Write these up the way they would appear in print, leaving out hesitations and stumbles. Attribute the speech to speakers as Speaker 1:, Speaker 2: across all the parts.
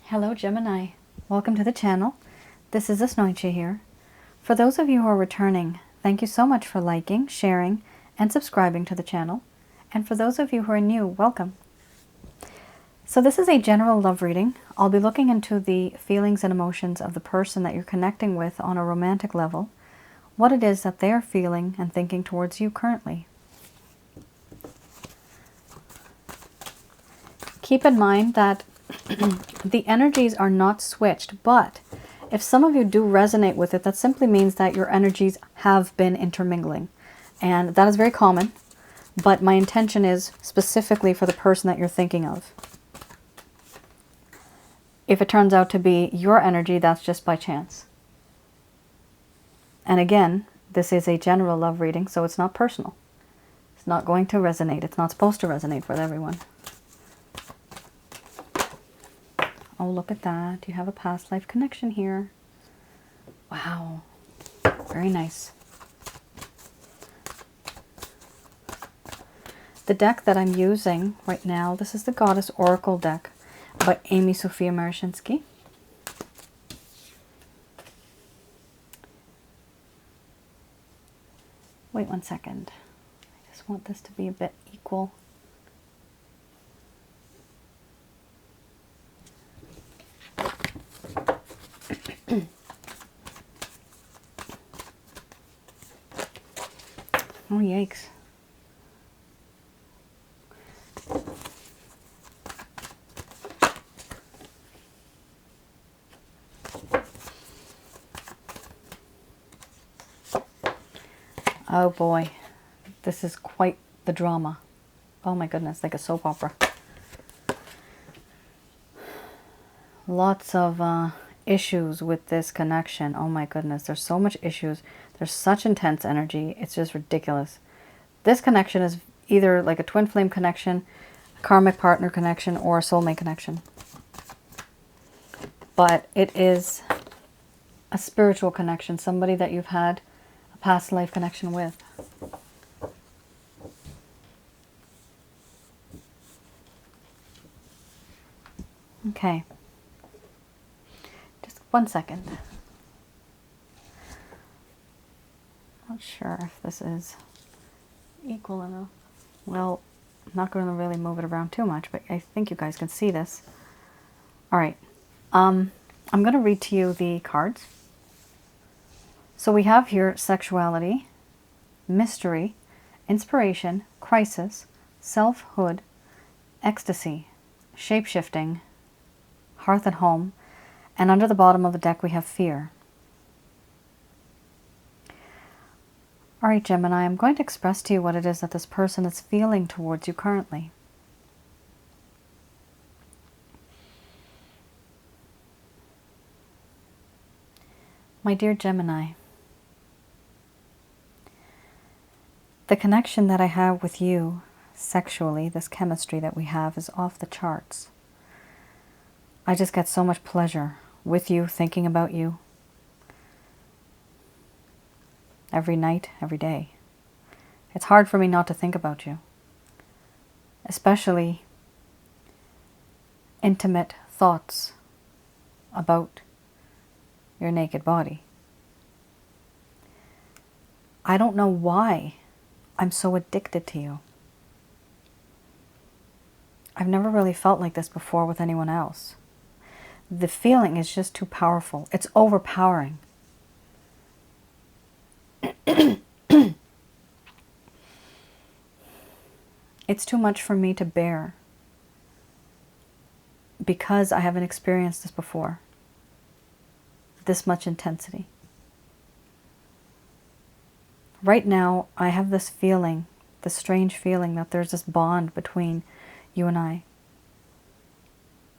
Speaker 1: Hello Gemini, welcome to the channel. This is Asnointia here. For those of you who are returning, thank you so much for liking, sharing, and subscribing to the channel. And for those of you who are new, welcome. So this is a general love reading. I'll be looking into the feelings and emotions of the person that you're connecting with on a romantic level, what it is that they're feeling and thinking towards you currently. Keep in mind that the energies are not switched, but if some of you do resonate with it, that simply means that your energies have been intermingling. And that is very common, but my intention is specifically for the person that you're thinking of. If it turns out to be your energy, that's just by chance. And again, this is a general love reading, so it's not personal. It's not going to resonate. It's not supposed to resonate with everyone. Oh, look at that. You have a past life connection here. Wow. Very nice. The deck that I'm using right now, this is the Goddess Oracle deck by Amy Sophia Marashinsky. Wait one second. I just want this to be a bit equal. Oh, yikes. Oh boy, this is quite the drama. Oh my goodness, like a soap opera. Lots of issues with this connection. Oh my goodness, there's so much issues. There's such intense energy. It's just ridiculous. This connection is either like a twin flame connection, a karmic partner connection, or a soulmate connection. But it is a spiritual connection, somebody that you've had a past life connection with. Okay. Just one second. Not sure if this is equal enough. Well, I'm not going to really move it around too much, but I think you guys can see this. All right. I'm going to read to you the cards. So we have here sexuality, mystery, inspiration, crisis, selfhood, ecstasy, shape-shifting, hearth and home, and under the bottom of the deck we have fear. All right, Gemini, I'm going to express to you what it is that this person is feeling towards you currently. My dear Gemini, the connection that I have with you sexually, this chemistry that we have, is off the charts. I just get so much pleasure with you, thinking about you. Every night, every day. It's hard for me not to think about you. Especially intimate thoughts about your naked body. I don't know why I'm so addicted to you. I've never really felt like this before with anyone else. The feeling is just too powerful. It's overpowering. It's too much for me to bear because I haven't experienced this before. This much intensity. Right now, I have this feeling, this strange feeling that there's this bond between you and I.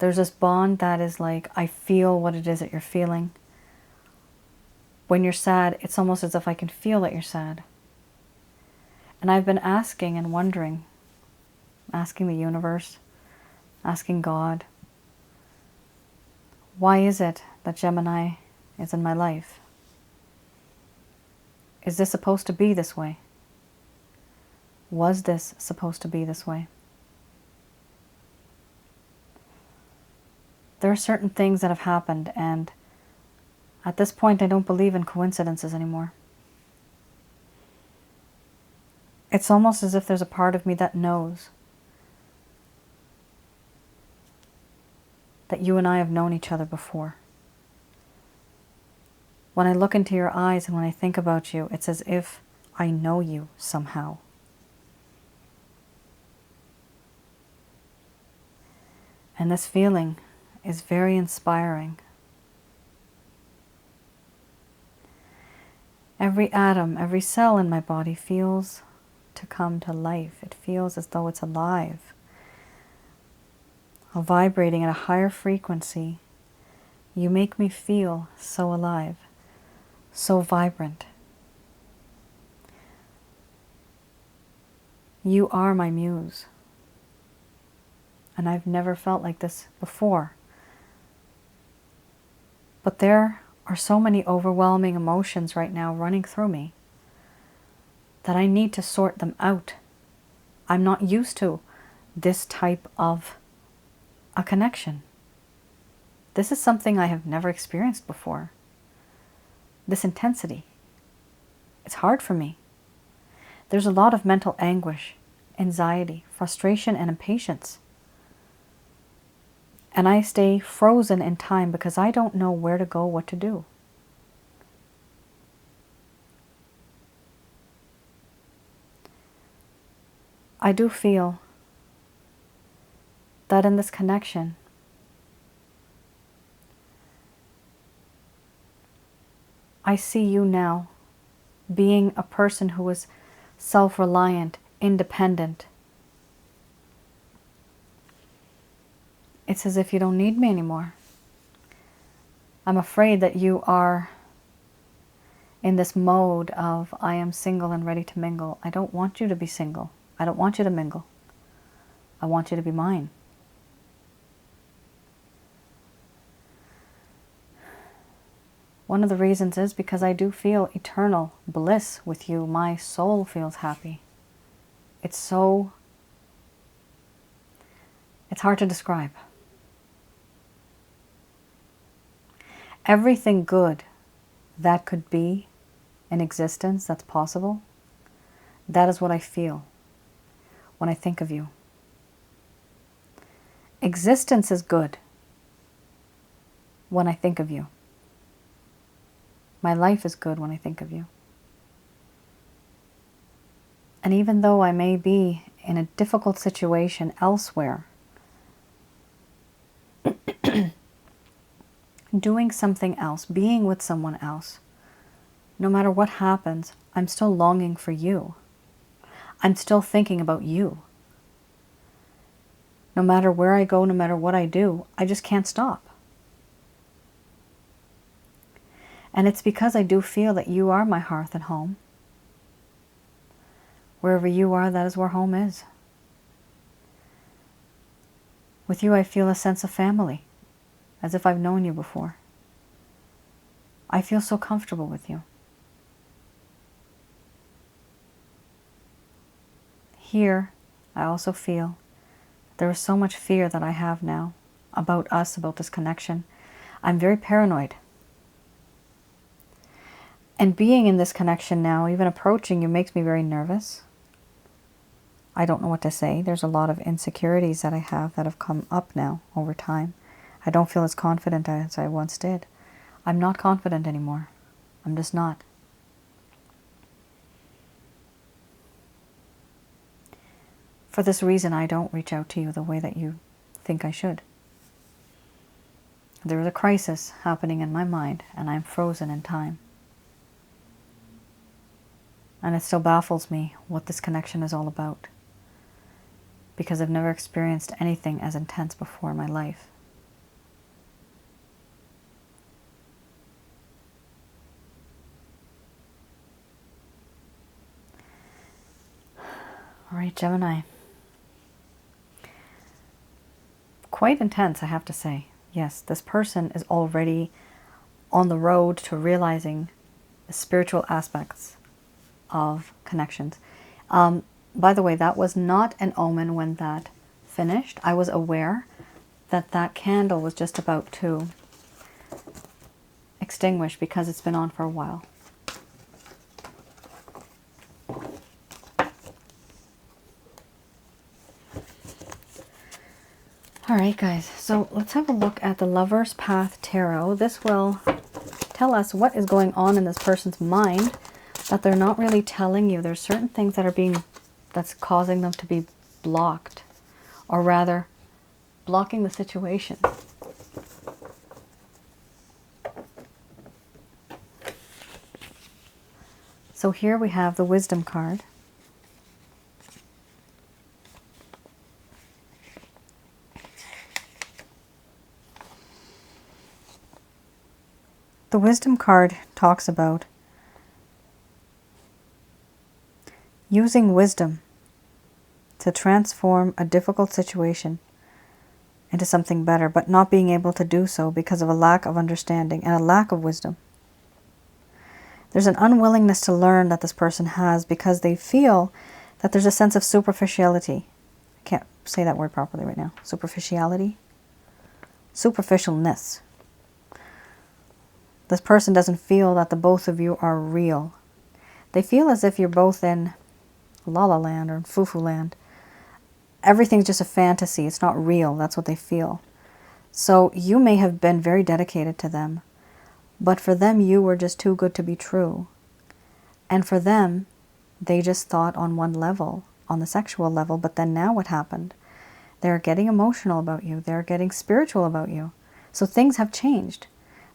Speaker 1: There's this bond that is like, I feel what it is that you're feeling. When you're sad, it's almost as if I can feel that you're sad. And I've been asking and wondering, asking the universe, asking God, why is it that Gemini is in my life? Is this supposed to be this way? Was this supposed to be this way? There are certain things that have happened, and at this point I don't believe in coincidences anymore. It's almost as if there's a part of me that knows that you and I have known each other before. When I look into your eyes and when I think about you, it's as if I know you somehow. And this feeling is very inspiring. Every atom, every cell in my body feels to come to life. It feels as though it's alive, vibrating at a higher frequency. You make me feel so alive, so vibrant. You are my muse. And I've never felt like this before. But there are so many overwhelming emotions right now running through me that I need to sort them out. I'm not used to this type of a connection. This is something I have never experienced before. This intensity. It's hard for me. There's a lot of mental anguish, anxiety, frustration, and impatience. And I stay frozen in time because I don't know where to go, what to do. I do feel that in this connection, I see you now being a person who is self-reliant, independent. It's as if you don't need me anymore. I'm afraid that you are in this mode of, I am single and ready to mingle. I don't want you to be single. I don't want you to mingle. I want you to be mine. One of the reasons is because I do feel eternal bliss with you. My soul feels happy. It's hard to describe. Everything good that could be in existence, that's possible, that is what I feel when I think of you. Existence is good when I think of you. My life is good when I think of you. And even though I may be in a difficult situation elsewhere, doing something else, being with someone else, no matter what happens, I'm still longing for you. I'm still thinking about you. No matter where I go, no matter what I do, I just can't stop. And it's because I do feel that you are my hearth and home. Wherever you are, that is where home is. With you, I feel a sense of family, as if I've known you before. I feel so comfortable with you. Here, I also feel there is so much fear that I have now about us, about this connection. I'm very paranoid. And being in this connection now, even approaching you, makes me very nervous. I don't know what to say. There's a lot of insecurities that I have that have come up now over time. I don't feel as confident as I once did. I'm not confident anymore. I'm just not. For this reason, I don't reach out to you the way that you think I should. There is a crisis happening in my mind, and I'm frozen in time. And it still baffles me what this connection is all about, because I've never experienced anything as intense before in my life. All right, Gemini. Quite intense, I have to say. Yes, this person is already on the road to realizing the spiritual aspects of connections. By the way, that was not an omen when that finished. I was aware that that candle was just about to extinguish because it's been on for a while. All right, guys, so let's have a look at the Lover's Path Tarot. This will tell us what is going on in this person's mind that they're not really telling you. There's certain things that are that's causing them to be blocked, or rather, blocking the situation. So here we have the Wisdom card. The Wisdom card talks about using wisdom to transform a difficult situation into something better, but not being able to do so because of a lack of understanding and a lack of wisdom. There's an unwillingness to learn that this person has because they feel that there's a sense of superficiality. I can't say that word properly right now. Superficiality? Superficialness. This person doesn't feel that the both of you are real. They feel as if you're both in La La Land or in Foo-Foo Land. Everything's just a fantasy. It's not real. That's what they feel. So you may have been very dedicated to them, but for them you were just too good to be true. And for them, they just thought on one level, on the sexual level, but then now what happened? They're getting emotional about you. They're getting spiritual about you. So things have changed.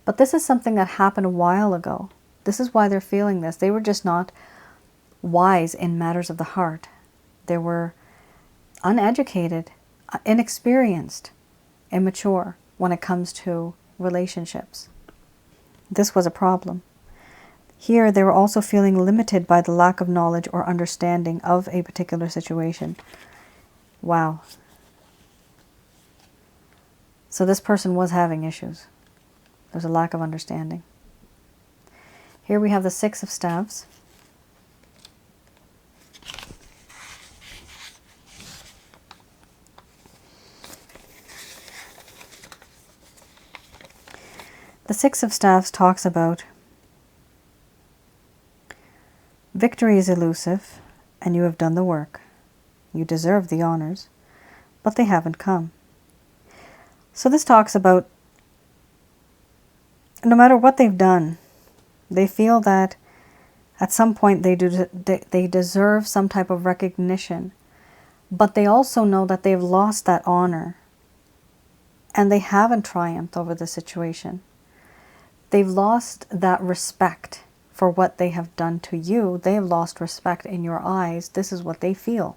Speaker 1: But this is something that happened a while ago. This is why they're feeling this. They were just not wise in matters of the heart. They were uneducated, inexperienced, immature when it comes to relationships. This was a problem. Here, they were also feeling limited by the lack of knowledge or understanding of a particular situation. Wow. So this person was having issues. There's a lack of understanding. Here we have the Six of Staves. The Six of Staves talks about victory is elusive, and you have done the work. You deserve the honors, but they haven't come. So this talks about no matter what they've done, they feel that at some point they deserve some type of recognition, but they also know that they've lost that honor, and they haven't triumphed over the situation. They've lost that respect for what they have done to you. They have lost respect in your eyes. This is what they feel.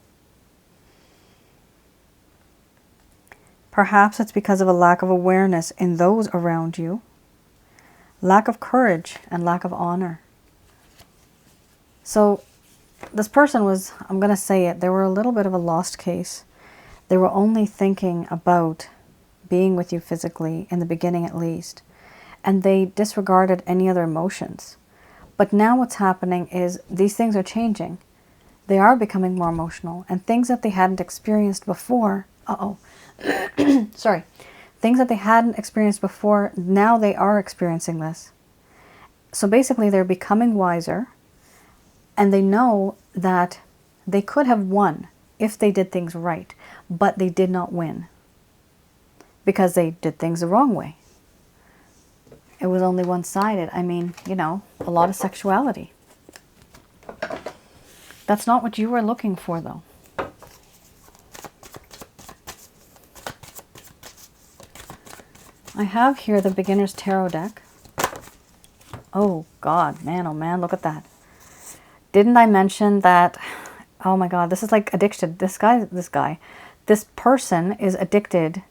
Speaker 1: Perhaps it's because of a lack of awareness in those around you, lack of courage and lack of honor. So this person was, I'm going to say it, they were a little bit of a lost case. They were only thinking about being with you physically, in the beginning at least, and they disregarded any other emotions. But now what's happening is these things are changing. They are becoming more emotional, and things that they hadn't experienced before, sorry, things that they hadn't experienced before, now they are experiencing this. So basically they're becoming wiser, and they know that they could have won if they did things right, but they did not win because they did things the wrong way. It was only one-sided. I mean, you know, a lot of sexuality. That's not what you were looking for, though. I have here the Beginner's Tarot deck. Oh, God. Man, oh, man. Look at that. Didn't I mention that? Oh, my God. This is like addiction. This person is addicted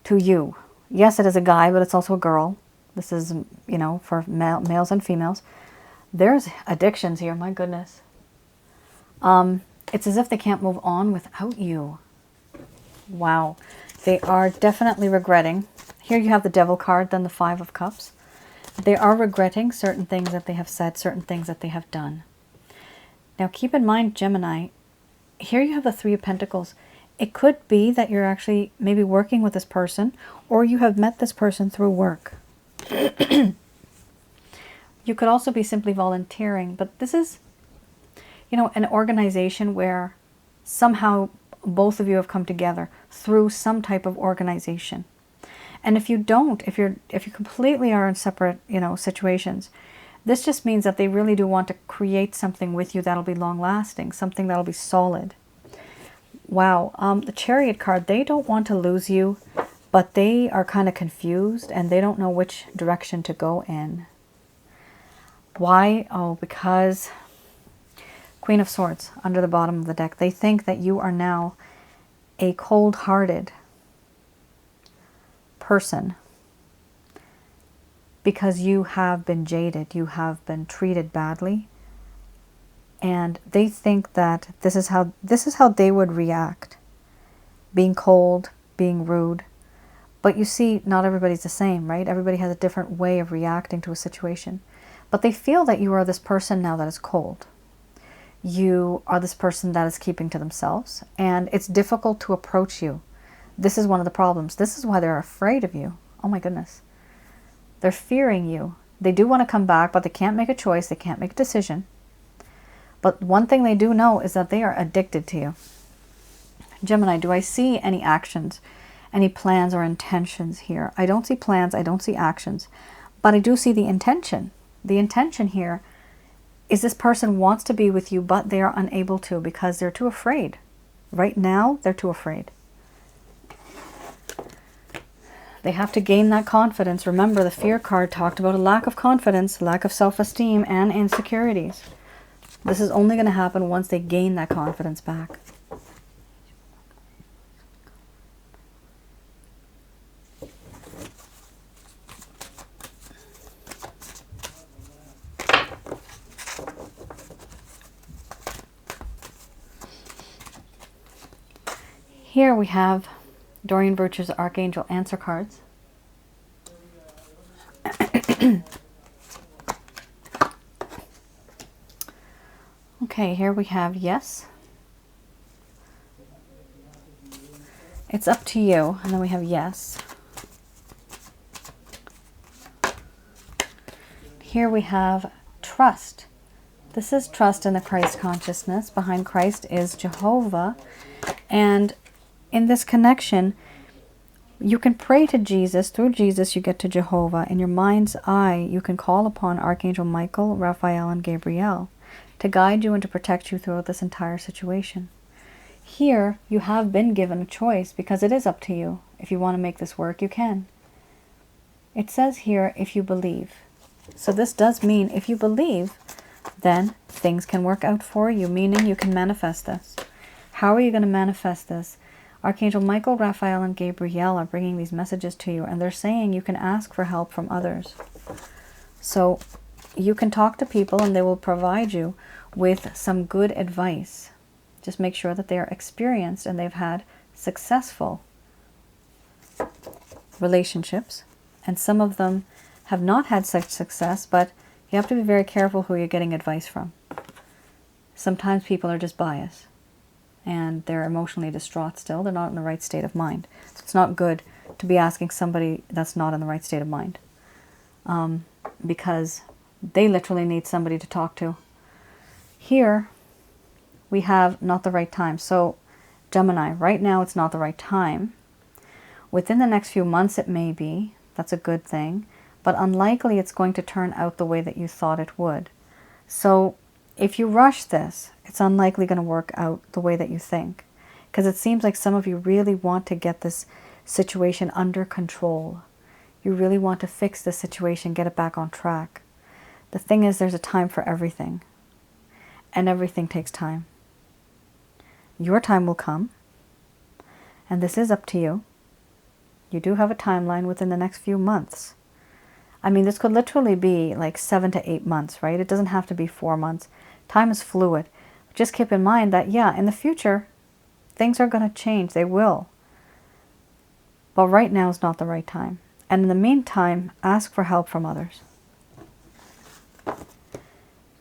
Speaker 1: to you. Yes, it is a guy, but it's also a girl. This is, you know, for males and females. There's addictions here. My goodness. It's as if they can't move on without you. Wow. They are definitely regretting. Here you have the Devil card, then the Five of Cups. They are regretting certain things that they have said, certain things that they have done. Now keep in mind, Gemini, here you have the Three of Pentacles. It could be that you're actually maybe working with this person, or you have met this person through work. You could also be simply volunteering, but this is, you know, an organization where somehow both of you have come together through some type of organization. And if you don't, if you completely are in separate, you know, situations, this just means that they really do want to create something with you that'll be long lasting, something that'll be solid. Wow, the Chariot card, they don't want to lose you, but they are kind of confused and they don't know which direction to go in. Why? Oh, because Queen of Swords under the bottom of the deck. They think that you are now a cold-hearted person because you have been jaded, you have been treated badly. And they think that this is how they would react. Being cold, being rude. But you see, not everybody's the same, right? Everybody has a different way of reacting to a situation. But they feel that you are this person now that is cold. You are this person that is keeping to themselves. And it's difficult to approach you. This is one of the problems. This is why they're afraid of you. Oh my goodness. They're fearing you. They do want to come back, but they can't make a choice. They can't make a decision. But one thing they do know is that they are addicted to you. Gemini, do I see any actions, any plans or intentions here? I don't see plans, I don't see actions, but I do see the intention. The intention here is this person wants to be with you, but they are unable to because they're too afraid. Right now, they're too afraid. They have to gain that confidence. Remember, the Fear card talked about a lack of confidence, lack of self-esteem, and insecurities. This is only going to happen once they gain that confidence back. Here we have Dorian Virtue's Archangel Answer cards. Okay, here we have yes. It's up to you. And then we have yes. Here we have trust. This is trust in the Christ consciousness. Behind Christ is Jehovah. And in this connection, you can pray to Jesus. Through Jesus, you get to Jehovah. In your mind's eye, you can call upon Archangel Michael, Raphael, and Gabriel to guide you and to protect you throughout this entire situation. Here, you have been given a choice because it is up to you. If you want to make this work, you can. It says here, if you believe. So this does mean if you believe, then things can work out for you, meaning you can manifest this. How are you going to manifest this? Archangel Michael, Raphael, and Gabriel are bringing these messages to you, and they're saying you can ask for help from others. So you can talk to people and they will provide you with some good advice. Just make sure that they are experienced and they've had successful relationships. And some of them have not had such success, but you have to be very careful who you're getting advice from. Sometimes people are just biased and they're emotionally distraught still. They're not in the right state of mind. So it's not good to be asking somebody that's not in the right state of mind, because they literally need somebody to talk to. Here we have not the right time. So Gemini, right now it's not the right time. Within the next few months it may be. That's a good thing. But unlikely it's going to turn out the way that you thought it would. So if you rush this, it's unlikely going to work out the way that you think. Because it seems like some of you really want to get this situation under control. You really want to fix the situation, get it back on track. The thing is, there's a time for everything. And everything takes time. Your time will come. And this is up to you. You do have a timeline within the next few months. I mean, this could literally be like 7 to 8 months, right? It doesn't have to be 4 months. Time is fluid. Just keep in mind that, yeah, in the future, things are going to change. They will. But right now is not the right time. And in the meantime, ask for help from others.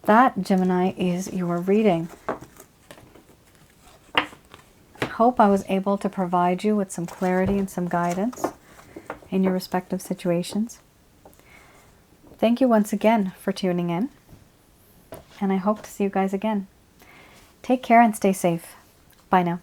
Speaker 1: That, Gemini, is your reading. hope I was able to provide you with some clarity and some guidance in your respective situations. Thank you once again for tuning in, and I hope to see you guys again. Take care and stay safe. Bye now.